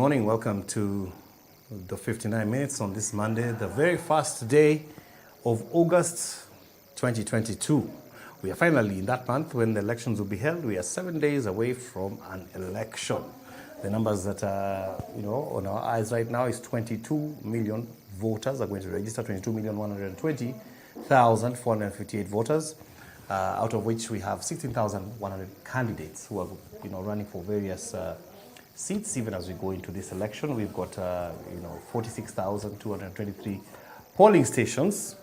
morning. Welcome to the 59 minutes on this Monday, the very first day of August 2022. We are finally in that month when the elections will be held. We are 7 days away from an election. The numbers that are on our eyes right now is 22 million voters are going to register, 22,120,458 voters, out of which we have 16,100 candidates who are running for various seats. Even as we go into this election, we've got 46,223 polling stations,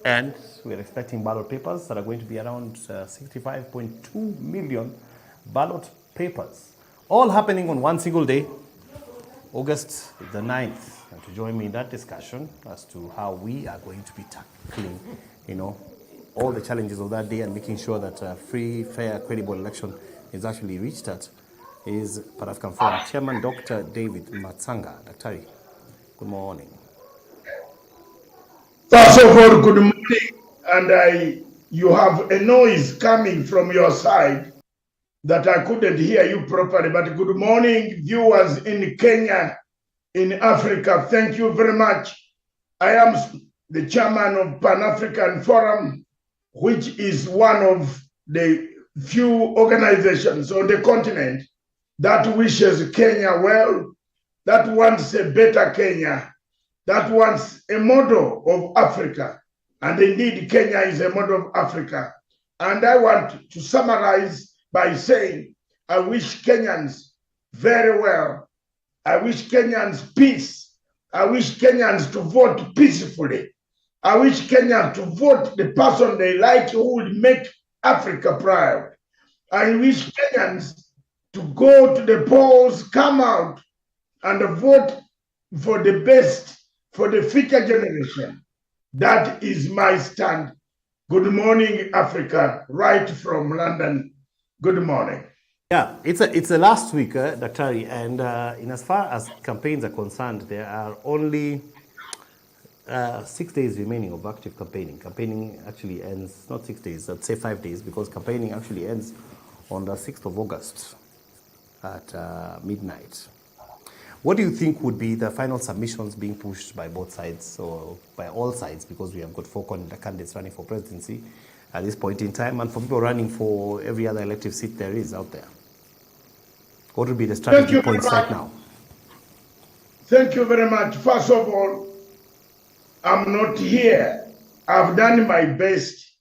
and we're expecting ballot papers that are going to be around 65.2 million ballot papers, all happening on one single day, August the 9th. And to join me in that discussion as to how we are going to be tackling all the challenges of that day and making sure that a free, fair, credible election is actually reached at is Pan African Forum Chairman Dr. David Matsanga. Daktari, good morning. First of all, good morning. And you have a noise coming from your side that I couldn't hear you properly. But good morning, viewers in Kenya, in Africa. Thank you very much. I am the chairman of Pan African Forum, which is one of the few organizations on the continent that wishes Kenya well, that wants a better Kenya, that wants a model of Africa. And indeed, Kenya is a model of Africa. And I want to summarize by saying, I wish Kenyans very well. I wish Kenyans peace. I wish Kenyans to vote peacefully. I wish Kenyans to vote the person they like who will make Africa proud. I wish Kenyans to go to the polls, come out and vote for the best for the future generation. That is my stand. Good morning, Africa, right from London. Good morning. Yeah, it's a last week, Daktari, and in as far as campaigns are concerned, there are only 6 days remaining of active campaigning. Campaigning actually ends, not 6 days, I'd say 5 days, because campaigning actually ends on the 6th of August at midnight. What do you think would be the final submissions being pushed by both sides, or by all sides, because we have got 4 candidates running for presidency at this point in time, and for people running for every other elective seat there is out there? What would be the strategy points right now? Thank you very much. First of all, I'm not here. I've done my best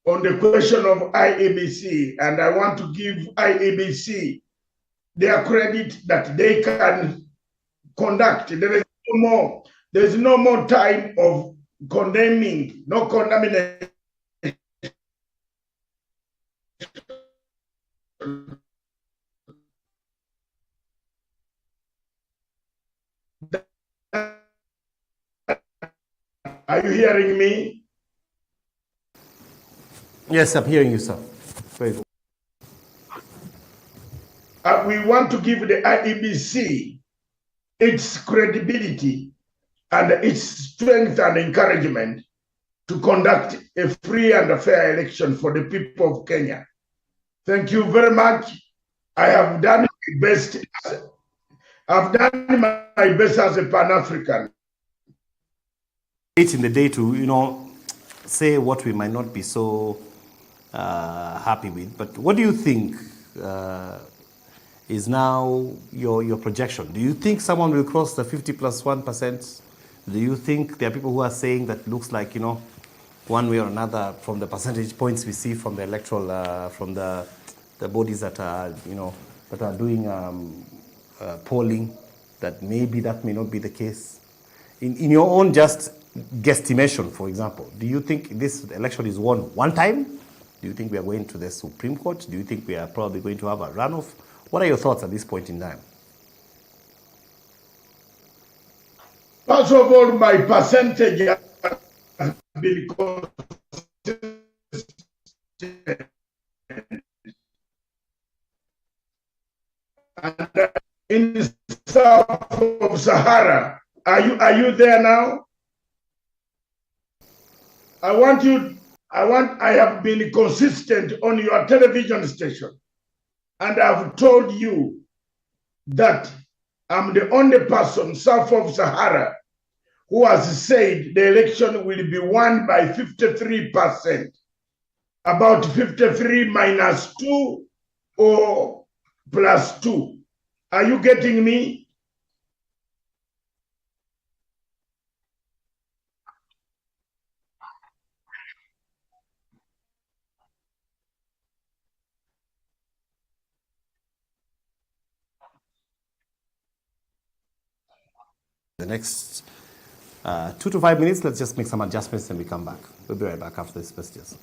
on the question of IEBC, and I want to give IEBC their credit that they can conduct. There is no more time of condemning, no condemnation. Are you hearing me? Yes, I'm hearing you, sir. Very good. We want to give the IEBC its credibility and its strength and encouragement to conduct a free and a fair election for the people of Kenya. Thank you very much. I have done my best. I've done my best as a Pan-African. Late in the day to, say what we might not be so happy with. But what do you think is now your projection? Do you think someone will cross the 50 plus 1%? Do you think there are people who are saying that looks like, one way or another, from the percentage points we see from the electoral, from the bodies that are, that are doing polling, that maybe that may not be the case? In your own just guesstimation, for example, do you think this election is won one time? Do you think we are going to the Supreme Court? Do you think we are probably going to have a runoff? What are your thoughts at this point in time? First of all, my percentage has been consistent. And in the south of Sahara, are you there now? I have been consistent on your television station, and I've told you that I'm the only person south of Sahara who has said the election will be won by 53%. About 53 minus 2 or plus 2. Are you getting me? The next 2 to 5 minutes, let's just make some adjustments and we come back. We'll be right back after these messages.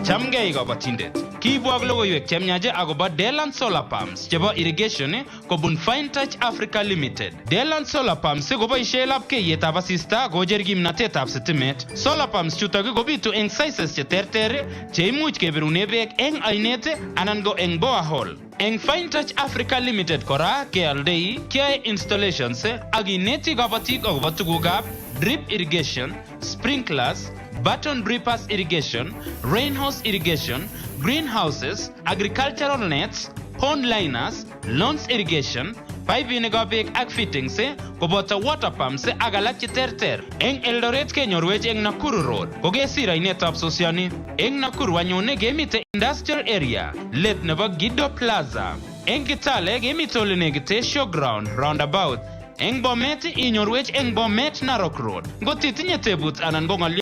Chamgei kabatindet. Kiibwag logoiwek chemyache akobo Deland Solar Pumps chebo irrigation kobun Fine Touch Africa Limited. Deland Solar Pumps koboishe lapkeiyetab asista kocher kimnatetab sitimet. Solar Pumps chutok kobitu eng sizes cheterter cheimuch kebirune beek eng ainet anan ko eng borehole. Eng Fine Touch Africa Limited kora kealdei kiyae installations ak ineti kabatik akobo tugukab drip irrigation, sprinklers, button drippers irrigation, rainhose irrigation, greenhouses, agricultural nets, pond liners, lawns irrigation, paipinikab beek ak fittings koboto water pumps ak alak cheterter. Eng Eldoret kenyorwech eng Nakuru Road kokesir ainetab Sosiani. Eng Nakuru anyone kemite industrial area let nebo Gido Plaza. Eng Kitale kemite ole nekite showground roundabout. Eng Bomet inyorwech eng Bomet Narok Road. Ngot itinye tebut anan ko ng'olyo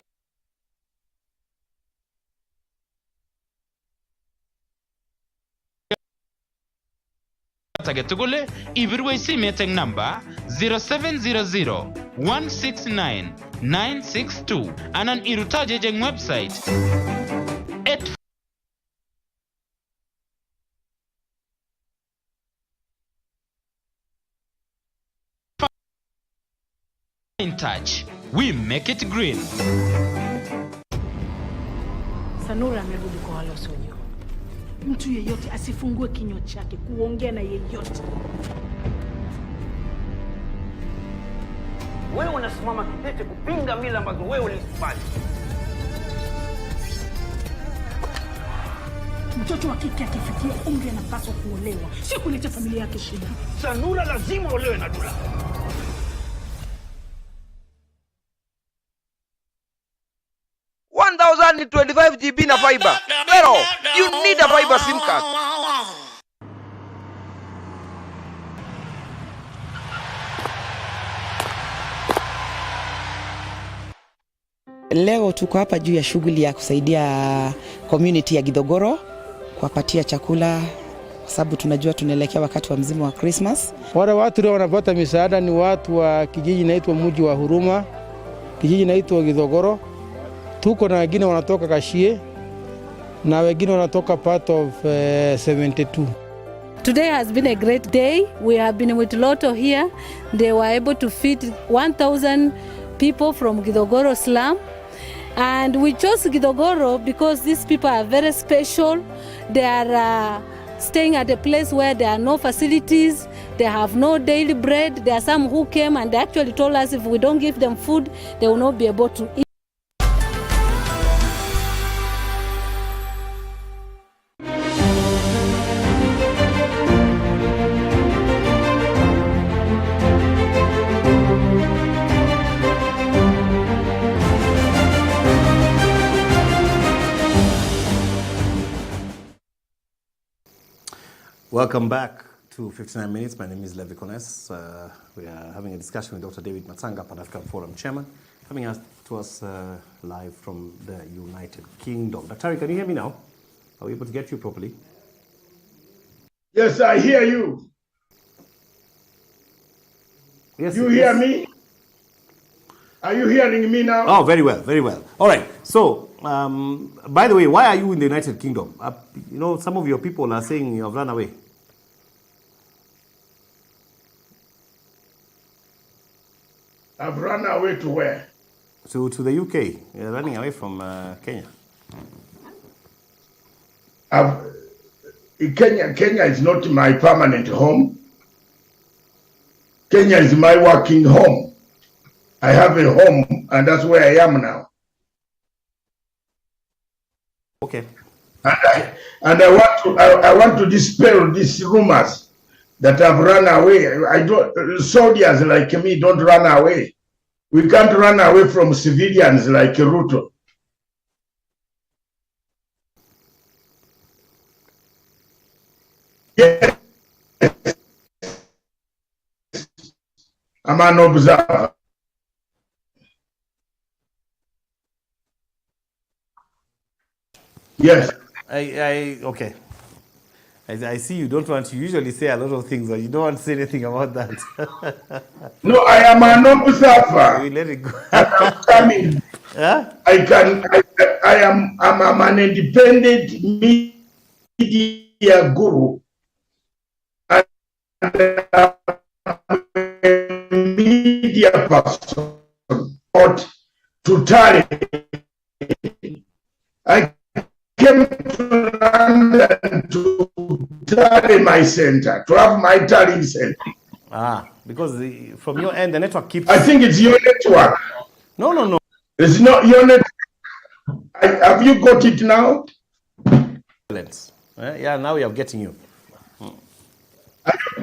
agetugul ibirwe simet eng namba 0700 169 962 anan irutaje eng website Fine Touch, we make it green. Sanura amerudi kwa wale wasiojua. Mtu yeyote asifungue kinywa chake kuongea na yeyote. Wewe unasimama kidete kupinga mila ambazo wewe ulizifanya. Mtoto wa kike akifikia umri anapaswa kuolewa, sio kuleta familia yake shida. Sanura lazima olewe na Dula. $1,025 GB na fiber. Pero you need a fiber SIM card. Leo tuko hapa juu ya shughuli ya kusaidia community ya Githogoro kuwapatia chakula kwa sababu tunajua tunaelekea wakati wa mzimu wa Christmas. Wale watu leo wanapata misaada ni watu wa kijiji naitwa Mji wa Huruma, kijiji naitwa Githogoro. Tuko na wengine wanatoka Kashie na wengine wanatoka part of 72. Today has been a great day. We have been with Lotto here. They were able to feed 1,000 people from Githogoro slum. And we chose Githogoro because these people are very special. They are staying at a place where there are no facilities. They have no daily bread. There are some who came and they actually told us if we don't give them food, they will not be able to eat. Welcome back to 59 Minutes. My name is Levi Kones. We are having a discussion with Dr. David Matsanga, Pan-African Forum Chairman, coming to us live from the United Kingdom. Dr. can you hear me now? Are we able to get you properly? Yes, I hear you. Yes, you hear me? Are you hearing me now? Oh, very well, very well. All right. So, by the way, why are you in the United Kingdom? You know, some of your people are saying you have run away. I've run away to where? To the UK. You're running away from Kenya. Kenya is not my permanent home. Kenya is my working home. I have a home, and that's where I am now. Okay. And I want to dispel these rumors that I've run away. Soldiers like me don't run away. We can't run away from civilians like Ruto. Yes. I'm an observer. Yes. Okay. I see you don't want to usually say a lot of things, or you don't want to say anything about that. No, I am an observer. We let it go. I'm coming. Huh? I'm an independent media guru. And I'm a media person. But to tally, I came to London to tally my center, to have my tallying center. Because from your end, the network keeps... I think it's your network. No. It's not your network. Have you got it now? Yeah, now we are getting you.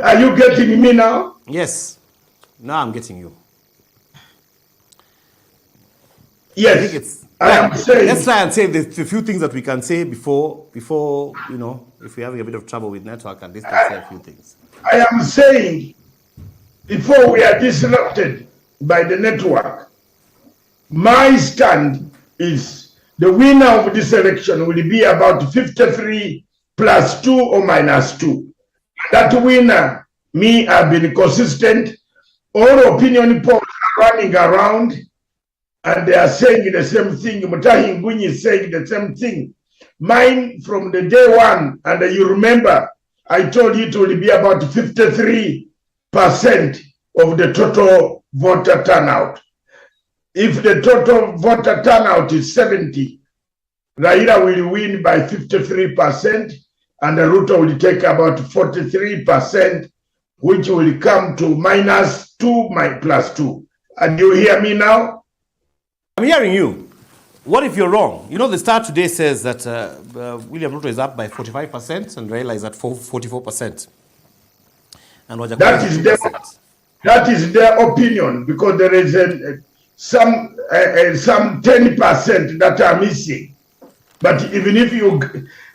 Are you getting me now? Yes. Now I'm getting you. Yes. I think it's... I am saying... Let's try and say the few things that we can say before, you know, if we're having a bit of trouble with network, at least let's say a few things. I am saying, before we are disrupted by the network, my stand is the winner of this election will be about 53 plus 2 or minus 2. That winner, me, I've been consistent. All opinion polls are running around and they are saying the same thing. Mutahi Nguni is saying the same thing. Mine from the day one, and you remember, I told you it will be about 53% of the total voter turnout. If the total voter turnout is 70, Raila will win by 53%, and the Ruto will take about 43%, which will come to minus 2, plus 2. And you hear me now? I'm hearing you. What if you're wrong? You know, the Star today says that William Ruto is up by 45% and Raila is at 44%. And that is their opinion, because there is some 10% that are missing. But even if you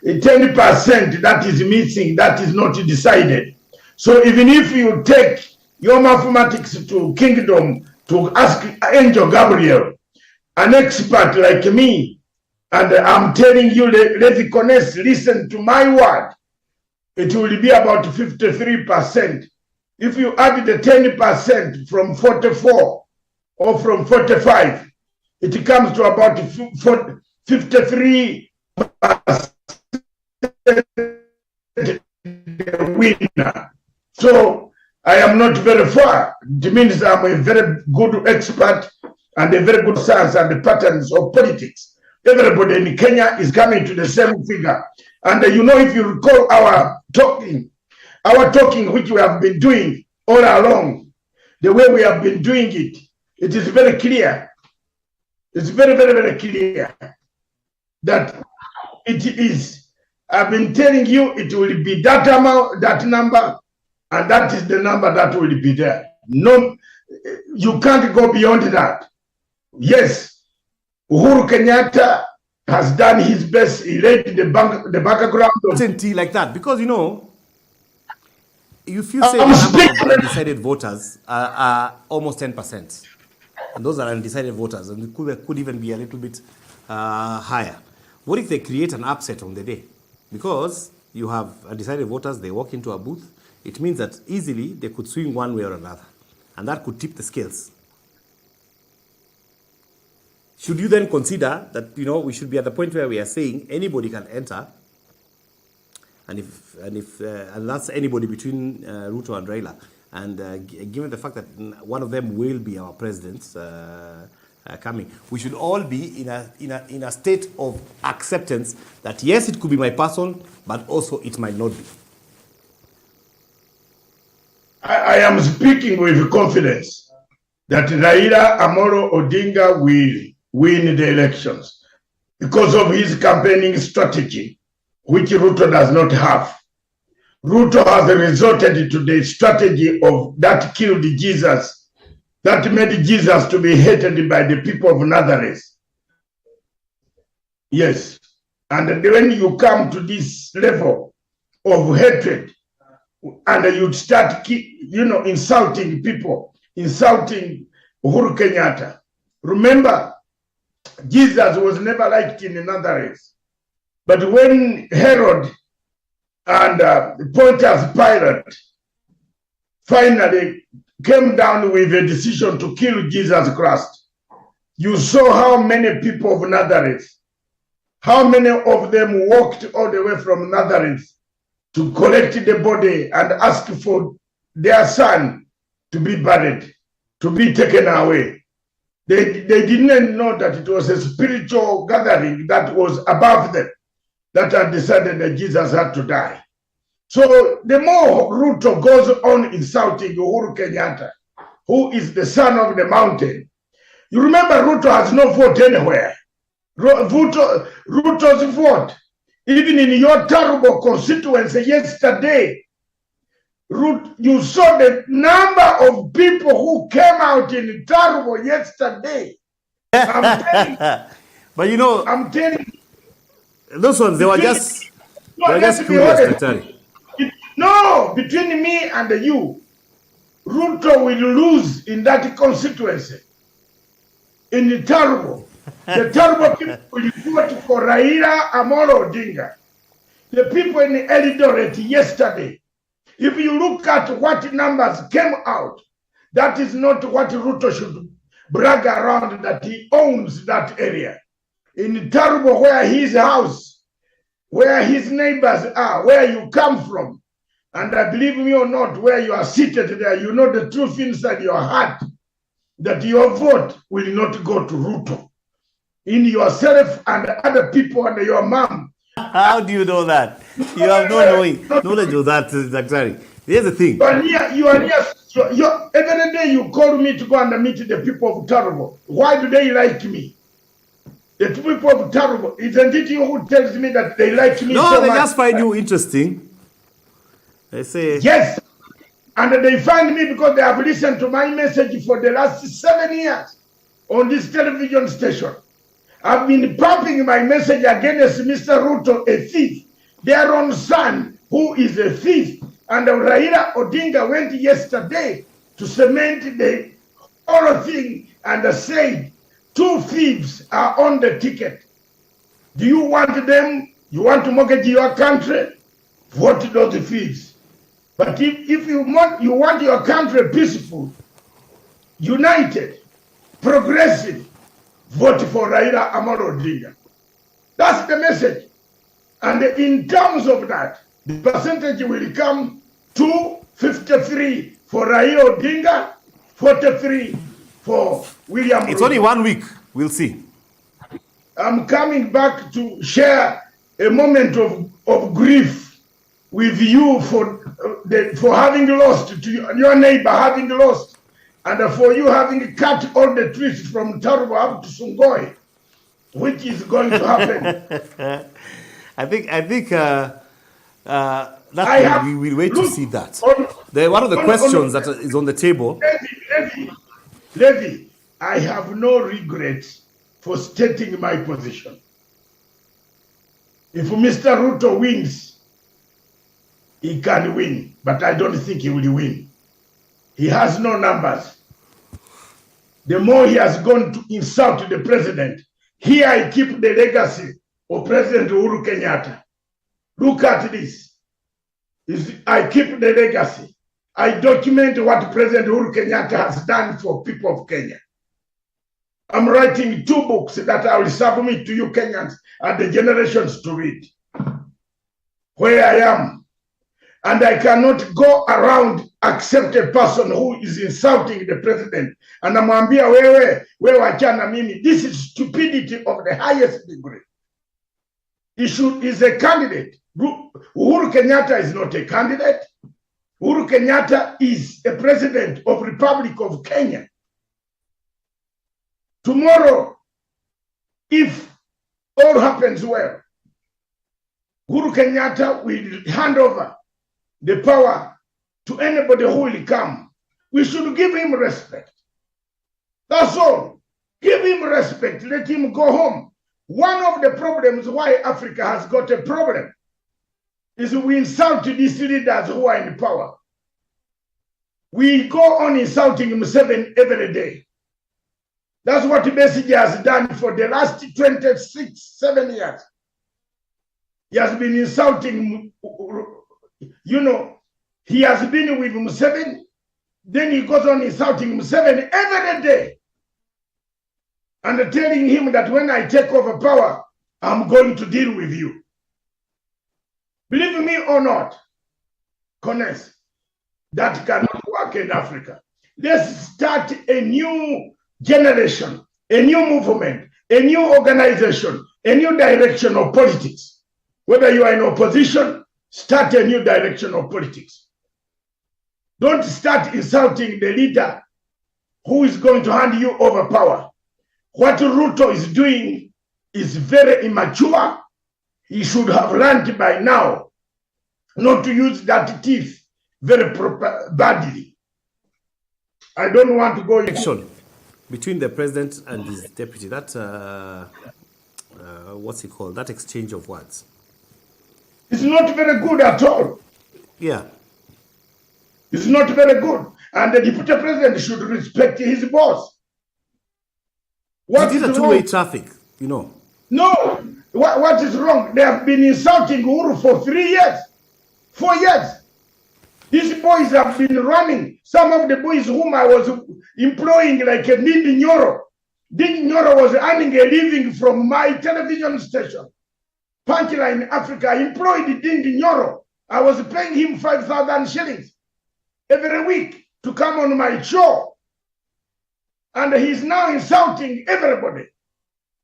10% that is missing, that is not decided. So even if you take your mathematics to Kingdom to ask Angel Gabriel, an expert like me, and I'm telling you, Levi Kones, listen to my word, it will be about 53%. If you add the 10% from 44 or from 45, it comes to about 53% winner. So I am not very far. It means I'm a very good expert and a very good science and the patterns of politics. Everybody in Kenya is coming to the same figure. And you know, if you recall our talking which we have been doing all along, the way we have been doing it, it is very clear. It's very, very, very clear that it is. I've been telling you it will be that amount, that number, and that is the number that will be there. No, you can't go beyond that. Yes, Uhuru Kenyatta has done his best. He laid the background of like that, because you know, if you say the number of undecided voters are almost 10%, and those are undecided voters, and it could even be a little bit higher. What if they create an upset on the day? Because you have undecided voters, they walk into a booth, it means that easily they could swing one way or another, and that could tip the scales. Should you then consider that, you know, we should be at the point where we are saying anybody can enter, and that's anybody between Ruto and Raila, and given the fact that one of them will be our presidents coming, we should all be in a state of acceptance that yes, it could be my person, but also it might not be. I am speaking with confidence that Raila Amolo Odinga will win the elections because of his campaigning strategy, which Ruto does not have. Ruto has resorted to the strategy of that killed Jesus, that made Jesus to be hated by the people of Nazareth. Yes. And when you come to this level of hatred, and you start, insulting people, insulting Uhuru Kenyatta. Remember, Jesus was never liked in Nazareth. But when Herod and Pontius Pilate finally came down with a decision to kill Jesus Christ, you saw how many people of Nazareth, how many of them walked all the way from Nazareth to collect the body and ask for their son to be buried, to be taken away. They didn't know that it was a spiritual gathering that was above them that had decided that Jesus had to die. So the more Ruto goes on insulting Uhuru Kenyatta, who is the son of the mountain, you remember Ruto has no vote anywhere. Ruto's vote, even in your terrible constituency yesterday, you saw the number of people who came out in Tarbo yesterday. I'm telling you. But you know, I'm telling you. Those ones, they were just curious. No, between me and you, Ruto will lose in that constituency. In the Tarbo. The Tarbo people will vote for Raila Amolo Odinga. The people in Eldoret yesterday, if you look at what numbers came out, that is not what Ruto should brag around that he owns that area. In Tarbo, where his house, where his neighbors are, where you come from, and I believe me or not, where you are seated there, you know the truth inside your heart, that your vote will not go to Ruto. In yourself and other people and your mom. How do you know that? You have no knowledge of that, Dr. Here's the thing. But every day you call me to go and meet the people of Tarbo. Why do they like me? The people of Tarbo, isn't it you who tells me that they like me so much? No, they just find you interesting. They say... Yes. And they find me because they have listened to my message for the last 7 years on this television station. I've been pumping my message against Mr. Ruto, a thief, their own son, who is a thief. And Raila Odinga went yesterday to cement the whole thing and said, 2 thieves are on the ticket. Do you want them? You want to mortgage your country? Vote those thieves. But if you want your country peaceful, united, progressive, vote for Raila Amolo Odinga. That's the message. And in terms of that, the percentage will come to 53 for Raila Odinga, 43 for William Ruto. It's only 1 week. We'll see. I'm coming back to share a moment of grief with you for having lost, to your neighbor having lost, and for you having cut all the trees from Tarbo up to Sungoi, which is going to happen. I think we will wait to see that. One of the questions that is on the table. Levi, I have no regrets for stating my position. If Mr. Ruto wins, he can win, but I don't think he will win. He has no numbers. The more he has gone to insult the president, here I keep the legacy of President Uhuru Kenyatta. Look at this. I keep the legacy. I document what President Uhuru Kenyatta has done for people of Kenya. I'm writing 2 books that I will submit to you Kenyans and the generations to read. Where I am. And I cannot go around accept a person who is insulting the president. And namwambia wewe achana mimi. This is stupidity of the highest degree. He is a candidate. Uhuru Kenyatta is not a candidate. Uhuru Kenyatta is a president of Republic of Kenya. Tomorrow, if all happens well, Uhuru Kenyatta will hand over the power to anybody who will come. We should give him respect. That's all. Give him respect. Let him go home. One of the problems why Africa has got a problem is we insult these leaders who are in power. We go on insulting Museveni every day. That's what Besigye has done for the last 7 years. He has been insulting, he has been with Museveni, then he goes on insulting Museveni every day. And telling him that when I take over power, I'm going to deal with you. Believe me or not, Connors, that cannot work in Africa. Let's start a new generation, a new movement, a new organization, a new direction of politics. Whether you are in opposition, start a new direction of politics. Don't start insulting the leader who is going to hand you over power. What Ruto is doing is very immature. He should have learned by now not to use that teeth very badly. I don't want to go Action between the president and his deputy. That what's it called? That exchange of words. It's not very good at all. Yeah. It's not very good. And the deputy president should respect his boss. What is a two-way traffic, No. What is wrong? They have been insulting Uhuru for 3 years. 4 years. These boys have been running. Some of the boys whom I was employing, like Ndindi Nyoro. Ndindi Nyoro was earning a living from my television station. Punchline Africa. I employed Ndindi Nyoro. I was paying him 5,000 shillings every week to come on my show. And he's now insulting everybody.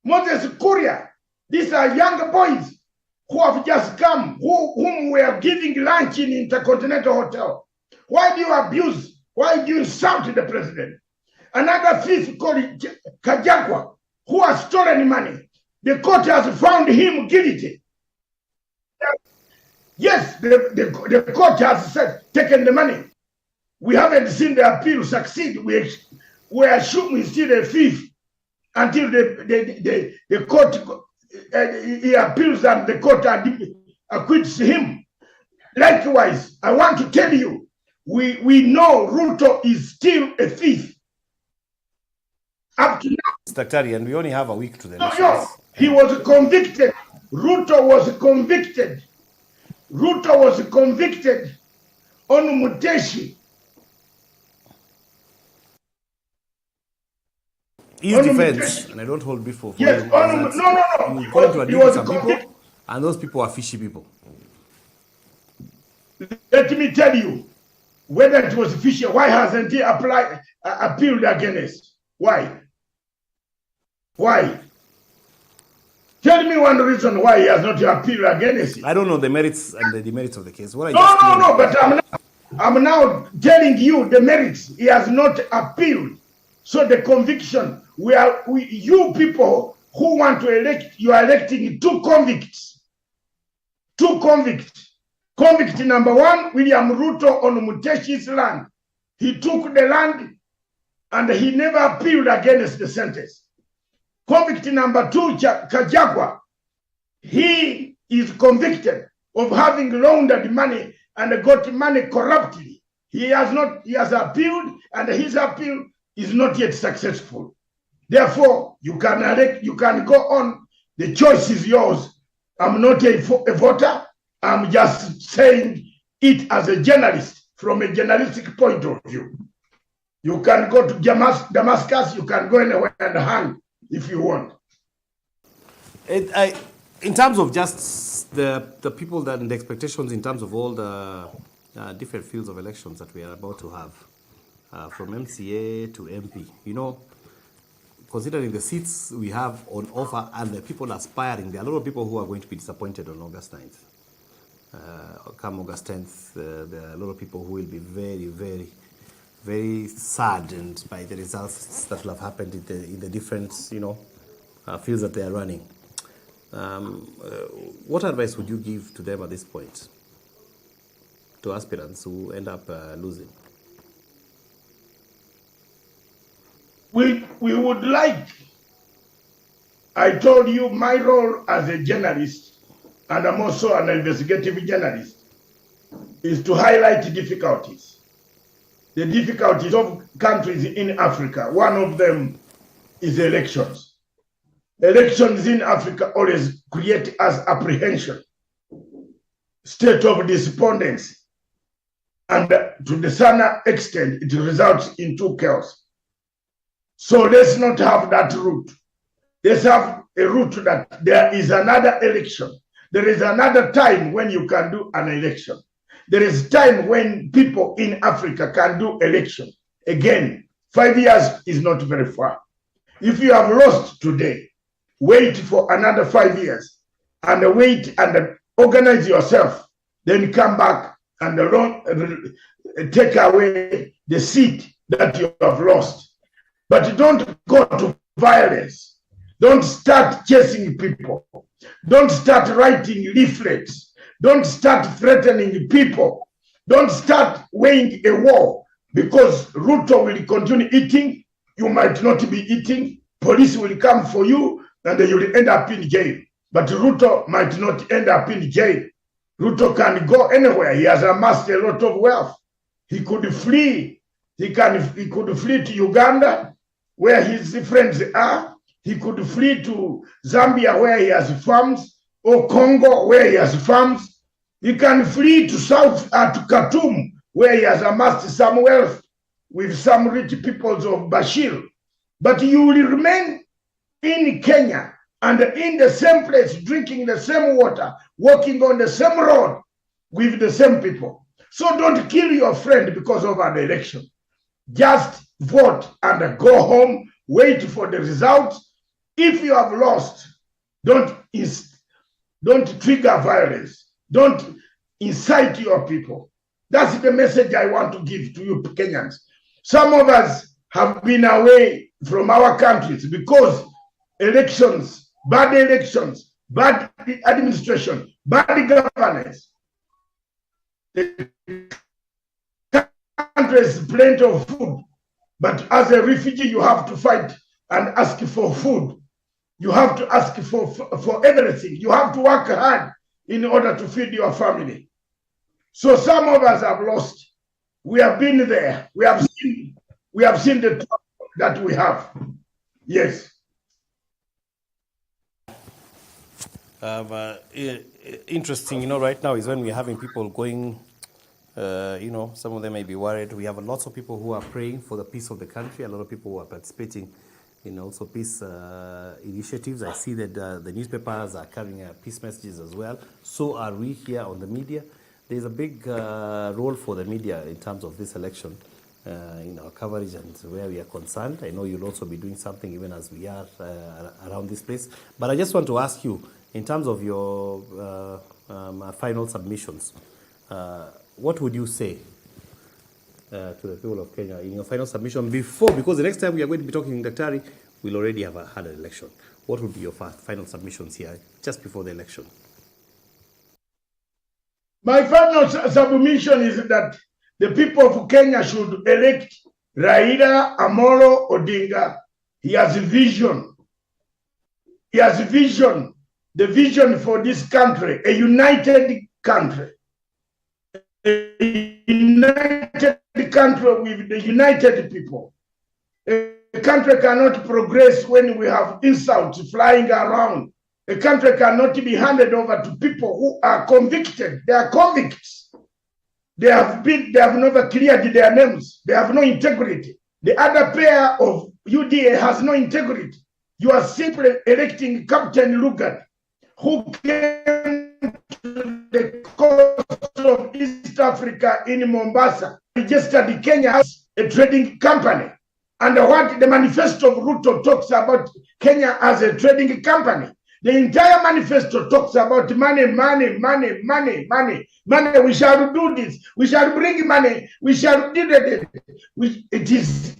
Moses Kuria. These are young boys who have just come, whom we are giving lunch in Intercontinental Hotel. Why do you abuse? Why do you insult the president? Another thief called Kajagwa, who has stolen money. The court has found him guilty. Yes, the court has said, taken the money. We haven't seen the appeal succeed. We assume he's still a thief until the court he appeals and the court acquits him. Likewise, I want to tell you, we know Ruto is still a thief. Up to now. Daktari, and we only have a week to the elections. No, he was convicted. Ruto was convicted. Ruto was convicted on Muteshi. His defense, and I don't hold beef for yes, him. No. He going to agree with some people, and those people are fishy people. Let me tell you, whether it was fishy, why hasn't he appealed against? Why? Why? Tell me one reason why he has not appealed against it. I don't know the merits and the demerits of the case. What No, but I'm now telling you the merits. He has not appealed. So the conviction, you people who want to elect, you are electing 2 convicts. 2 convicts. Convict number 1, William Ruto on Muteshi's land. He took the land and he never appealed against the sentence. Convict number 2, Kajagwa. He is convicted of having laundered money and got money corruptly. He has appealed, and his appeal is not yet successful. Therefore, you can go on. The choice is yours. I'm not a voter. I'm just saying it as a journalist, from a journalistic point of view. You can go to Damascus, you can go anywhere and hang if you want. In terms of just the people that and the expectations in terms of all the different fields of elections that we are about to have, from MCA to MP, you know, considering the seats we have on offer and the people aspiring, there are a lot of people who are going to be disappointed on August 9th. Come August 10th, there are a lot of people who will be very, very, very saddened by the results that will have happened in the different, you know, fields that they are running. What advice would you give to them at this point, to aspirants who end up losing? We would like, I told you my role as a journalist, and I'm also an investigative journalist, is to highlight difficulties. The difficulties of countries in Africa. One of them is elections. Elections in Africa always create us apprehension, state of despondency, and to the some extent, it results into chaos. So let's not have that route. Let's have a route that there is another election. There is another time when you can do an election. There is time when people in Africa can do election. Again, 5 years is not very far. If you have lost today, wait for another 5 years and wait and organize yourself, then come back and take away the seat that you have lost. But don't go to violence. Don't start chasing people. Don't start writing leaflets. Don't start threatening people. Don't start weighing a war, because Ruto will continue eating. You might not be eating. Police will come for you and you will end up in jail. But Ruto might not end up in jail. Ruto can go anywhere. He has amassed a lot of wealth. He could flee. He could flee to Uganda, where his friends are. He could flee to Zambia, where he has farms, or Congo, where he has farms. He can flee to to Khartoum, where he has amassed some wealth with some rich peoples of Bashir. But you will remain in Kenya and in the same place, drinking the same water, walking on the same road with the same people. So don't kill your friend because of an election. Just vote and go home, wait for the results. If you have lost, don't trigger violence. Don't incite your people. That's the message I want to give to you Kenyans. Some of us have been away from our countries because elections, bad administration, bad governance. The country has plenty of food, but as a refugee, you have to fight and ask for food. You have to ask for everything. You have to work hard in order to feed your family. So some of us have lost. We have been there. We have seen the trouble that we have. Yes. Interesting, you know, right now is when we're having people going, you know, some of them may be worried. We have lots of people who are praying for the peace of the country, a lot of people who are participating in also peace initiatives. I see that the newspapers are carrying peace messages as well. So are we here on the media. There's a big role for the media in terms of this election, in our coverage and where we are concerned. I know you'll also be doing something even as we are around this place. But I just want to ask you, in terms of your final submissions, what would you say to the people of Kenya in your final submission because the next time we are going to be talking Daktari, we'll already have had an election. What would be your final submissions here just before the election? My final submission is that the people of Kenya should elect Raila Amolo Odinga. He has a vision. He has a vision. The vision for this country, a united country. a united country with the united people. A country cannot progress when we have insults flying around. A country cannot be handed over to people who are convicted. They are convicts. They have never cleared their names. They have no integrity. The other pair of UDA has no integrity. You are simply electing Captain Lugard, who came to the coast of East Africa in Mombasa, registered Kenya as a trading company. And what the manifesto of Ruto talks about Kenya as a trading company. The entire manifesto talks about money, money, money, money, money, money. We shall do this. We shall bring money. We shall do that. It is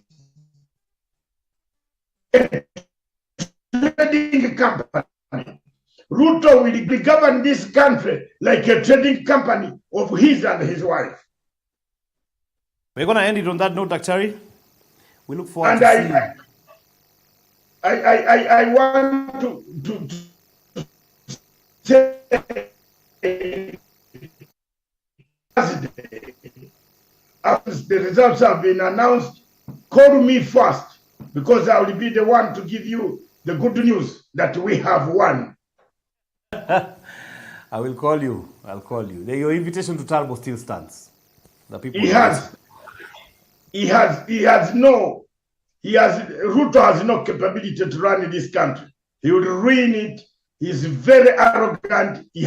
a trading company. Ruto will govern this country like a trading company of his and his wife. We're going to end it on that note, Daktari. We look forward and to seeing you. I want to say as the results have been announced, call me first, because I will be the one to give you the good news that we have won. I will call you. I'll call you. Your invitation to Talbo still stands. The people Ruto has no capability to run this country. He would ruin it. He's very arrogant. It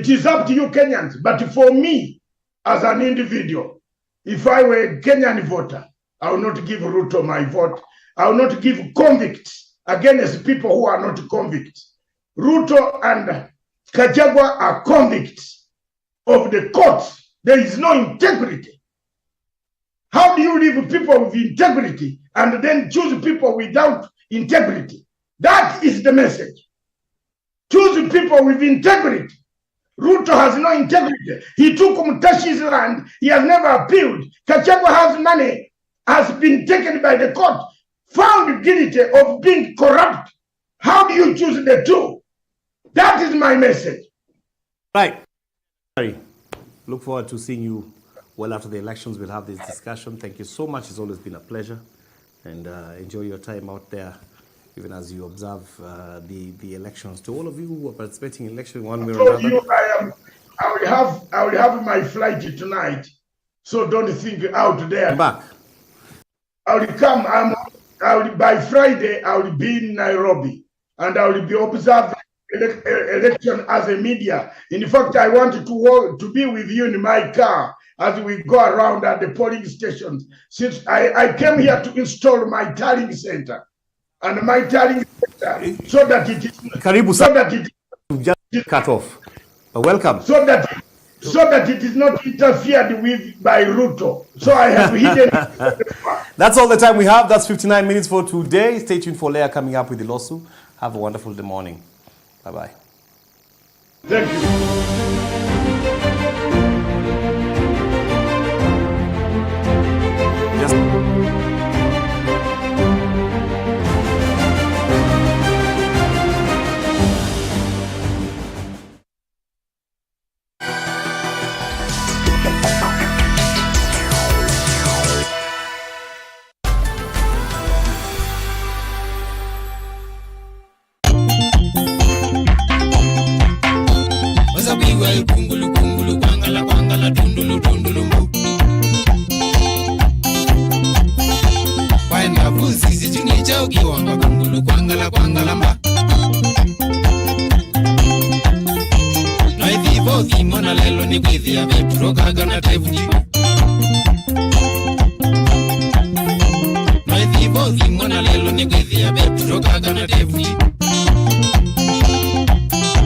is up to you Kenyans. But for me, as an individual, if I were a Kenyan voter, I will not give Ruto my vote. I will not give convicts against people who are not convicts. Ruto and Gachagua are convicts of the courts. There is no integrity. How do you leave people with integrity and then choose people without integrity? That is the message. Choose people with integrity. Ruto has no integrity. He took Mutashi's land. He has never appealed. Gachagua has money, has been taken by the court, found guilty of being corrupt. How do you choose the two? That is my message. Right. Sorry. Look forward to seeing you well after the elections. We'll have this discussion. Thank you so much. It's always been a pleasure. And enjoy your time out there, even as you observe the elections. To all of you who are participating in election one way or another. I will have my flight tonight. So don't think out there. I'm back. I will come. By Friday, I will be in Nairobi. And I will be observing election as a media. In fact, I wanted to be with you in my car as we go around at the polling stations. Since I came here to install my tallying center, and my tallying center so that it is Karibu, so that it just cut off. Welcome. So that it is not interfered with by Ruto. So I have hidden. That's all the time we have. That's 59 minutes for today. Stay tuned for Leah coming up with the lawsuit. Have a wonderful morning. Bye-bye. Thank you. Mwana lelo ni kwithia betu rokaga na devu